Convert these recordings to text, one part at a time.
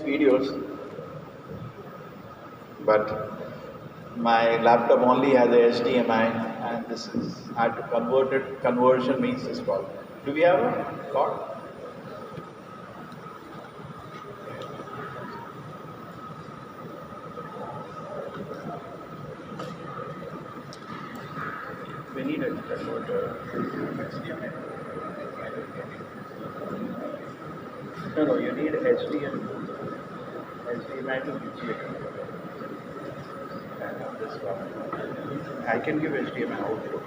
videos, but my laptop only has a HDMI, and this is I had to convert it. Conversion means this problem. Do we have a cord? We need a converter. HDMI. No, you need HDMI. HDMI to VGA. This one. I can give HDMI output.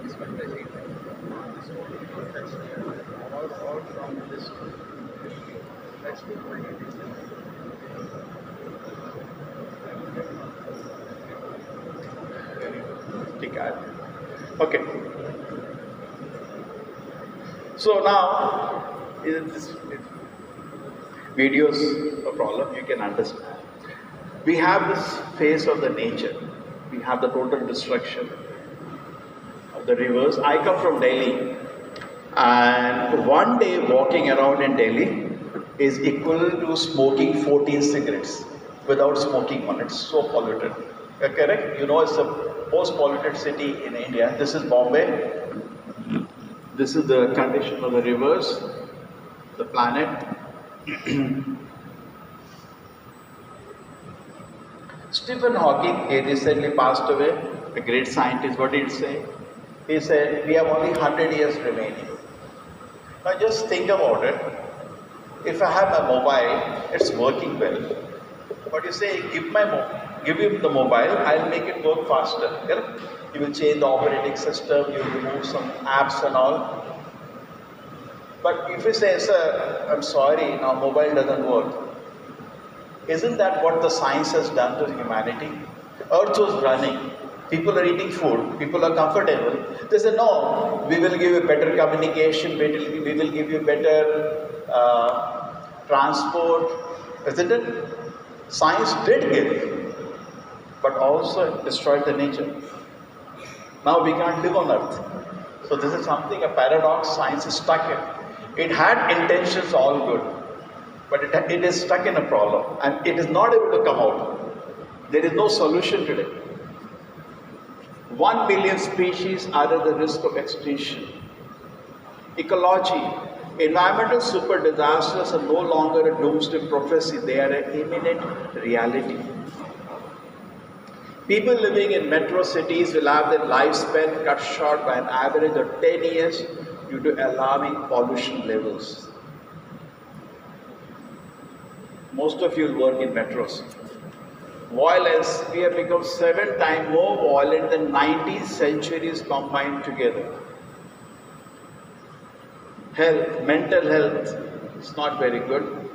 This one does it. All from this. Let's do Okay. So now, this video is a problem, you can understand. We have this phase of the nature. We have the total destruction of the rivers. I come from Delhi, and one day walking around in Delhi is equal to smoking 14 cigarettes without smoking one. It's so polluted. Correct? You know, it's the most polluted city in India. This is Bombay. This is the condition of the rivers, the planet. Stephen Hawking, he recently passed away, a great scientist. What did he say? He said, we have only 100 years remaining. Now just think about it. If I have my mobile, it's working well. But you say, give him the mobile, I'll make it work faster. Correct? You will change the operating system, you will remove some apps and all. But if you say, sir, I'm sorry, now mobile doesn't work. Isn't that what the science has done to humanity? Earth was running, people are eating food, people are comfortable. They say, no, we will give you better communication, we will give you better transport. Isn't it? Science did give, but also destroyed the nature. Now we can't live on earth. So this is something, a paradox science is stuck in. It had intentions all good, but it is stuck in a problem and it is not able to come out. There is no solution today. 1 billion species are at the risk of extinction. Ecology, environmental super disasters are no longer a doomsday prophecy, they are an imminent reality. People living in metro cities will have their lifespan cut short by an average of 10 years due to alarming pollution levels. Most of you work in metros. Violence, we have become 7 times more violent than 19th centuries combined together. Health, mental health, it's not very good.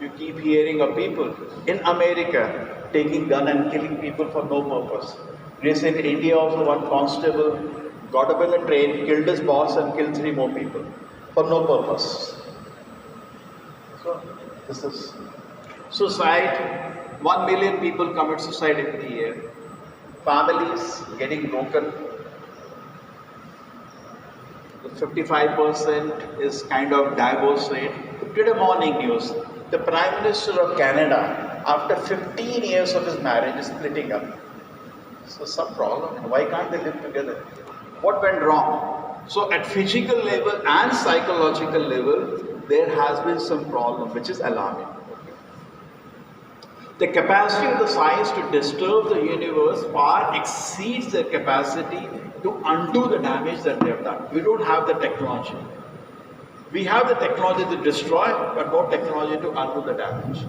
You keep hearing of people in America taking gun and killing people for no purpose. Recently, India also, one constable got up in a train, killed his boss and killed 3 more people for no purpose. So, this is suicide. 1 million people commit suicide every year. Families getting broken. 55% is kind of divorce rate. Today morning news, the Prime Minister of Canada, after 15 years of his marriage, is splitting up. So some problem. Why can't they live together? What went wrong? So at physical level and psychological level, there has been some problem which is alarming. The capacity of the science to disturb the universe far exceeds their capacity to undo the damage that they have done. We don't have the technology. We have the technology to destroy, but no technology to undo the damage.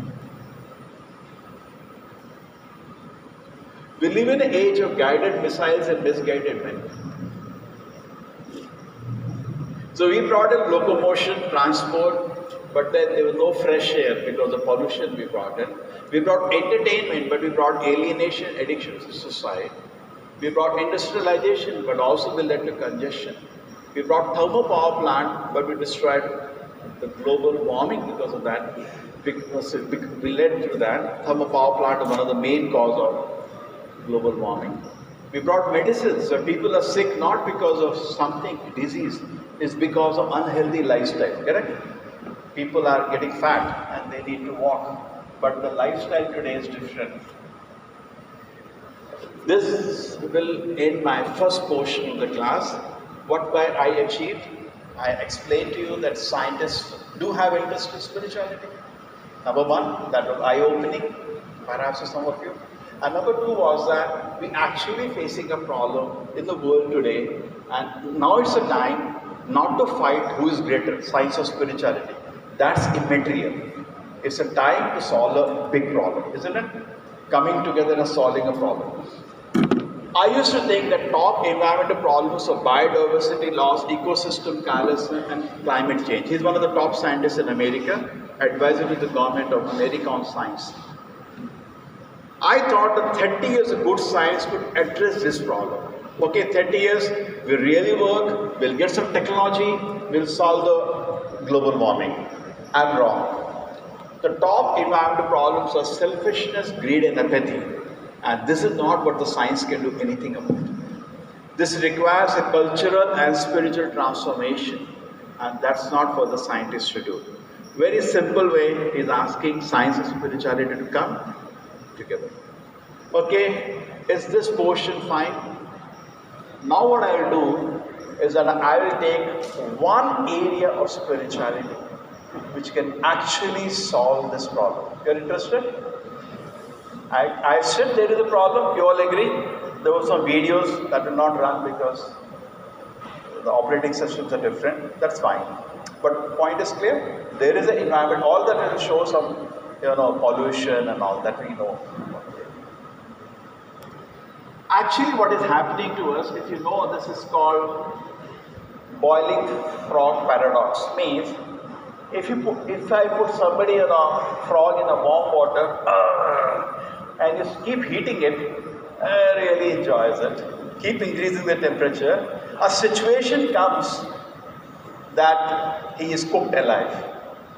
We live in an age of guided missiles and misguided men. So we brought in locomotion, transport, but then there was no fresh air because of pollution we brought in. We brought entertainment, but we brought alienation, addiction to society. We brought industrialization, but also we led to congestion. We brought thermal power plant, but we destroyed the global warming because of that. Because we led to that. Thermal power plant is one of the main cause of global warming. We brought medicines, so people are sick not because of something, disease, it's because of unhealthy lifestyle, correct? People are getting fat and they need to walk. But the lifestyle today is different. This will end my first portion of the class. What I achieved, I explained to you that scientists do have interest in spirituality. Number one, that was eye-opening, perhaps to some of you. And number two was that we actually facing a problem in the world today, and now it's a time not to fight who is greater, science or spirituality. That's immaterial. It's a time to solve a big problem, isn't it? Coming together and solving a problem. I used to think that top environmental problems are biodiversity loss, ecosystem collapse, and climate change. He's one of the top scientists in America, advisor to the government of America on science. I thought that 30 years of good science could address this problem. Okay, 30 years, we really work, we'll get some technology, we'll solve the global warming. I'm wrong. The top environmental problems are selfishness, greed, and apathy. And this is not what the science can do anything about. This requires a cultural and spiritual transformation. And that's not for the scientists to do. Very simple way is asking science and spirituality to come together. Okay, is this portion fine? Now what I will do is that I will take one area of spirituality which can actually solve this problem. You're interested? I said there is a problem, you all agree? There were some videos that will not run because the operating systems are different. That's fine. But point is clear. There is an environment, all that will show some pollution and all that we know. Actually what is happening to us, if you know, this is called boiling frog paradox. Means if I put somebody in a frog in a warm water and you keep heating it, really enjoys it. Keep increasing the temperature. A situation comes that he is cooked alive.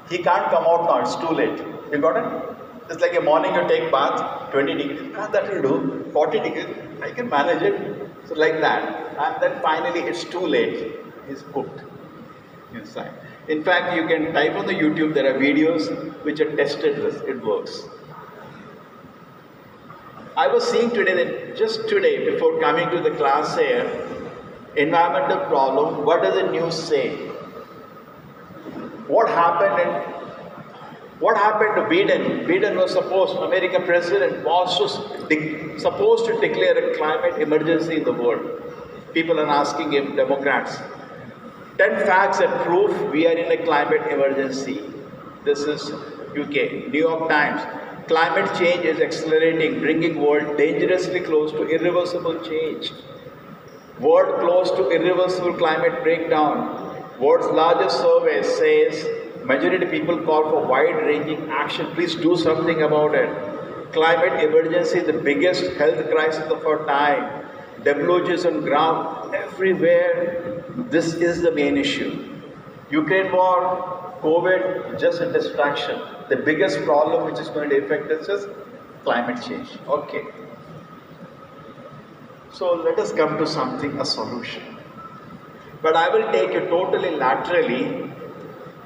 He can't come out now, it's too late. You got it? It's like a morning you take bath, 20 degrees, that will do. 40 degrees, I can manage it. So like that. And then finally it's too late. He's cooked inside. In fact, you can type on the YouTube, there are videos which are tested this, it works. I was seeing today that just today, before coming to the class here, environmental problem, what does the news say? What happened to Biden? Biden was American president was supposed to declare a climate emergency in the world. People are asking him, Democrats, 10 facts that prove we are in a climate emergency. This is UK, New York Times. Climate change is accelerating, bringing world dangerously close to irreversible change. World close to irreversible climate breakdown. World's largest survey says majority of people call for wide-ranging action. Please do something about it. Climate emergency is the biggest health crisis of our time. WHO is on ground everywhere. This is the main issue. Ukraine war, COVID, just a distraction. The biggest problem which is going to affect us is climate change. Okay. So let us come to something, a solution. But I will take you totally laterally,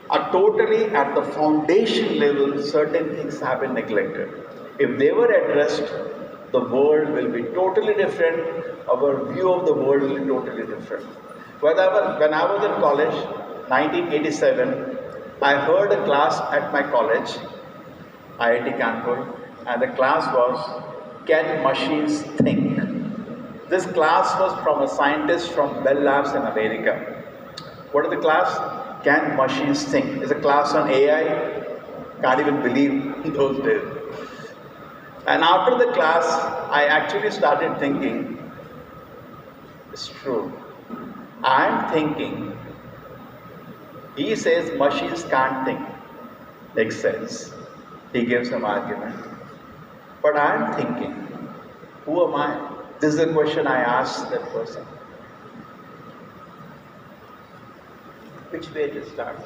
or totally at the foundation level, certain things have been neglected. If they were addressed, the world will be totally different. Our view of the world will be totally different. When I was in college, 1987, I heard a class at my college, IIT Kanpur, and the class was, Can Machines Think? This class was from a scientist from Bell Labs in America. What is the class? Can Machines Think? It's a class on AI. Can't even believe those days. And after the class, I actually started thinking, it's true. I'm thinking, he says machines can't think. Makes sense. He gives some argument. But I'm thinking, who am I? This is the question I asked that person. Which way to start?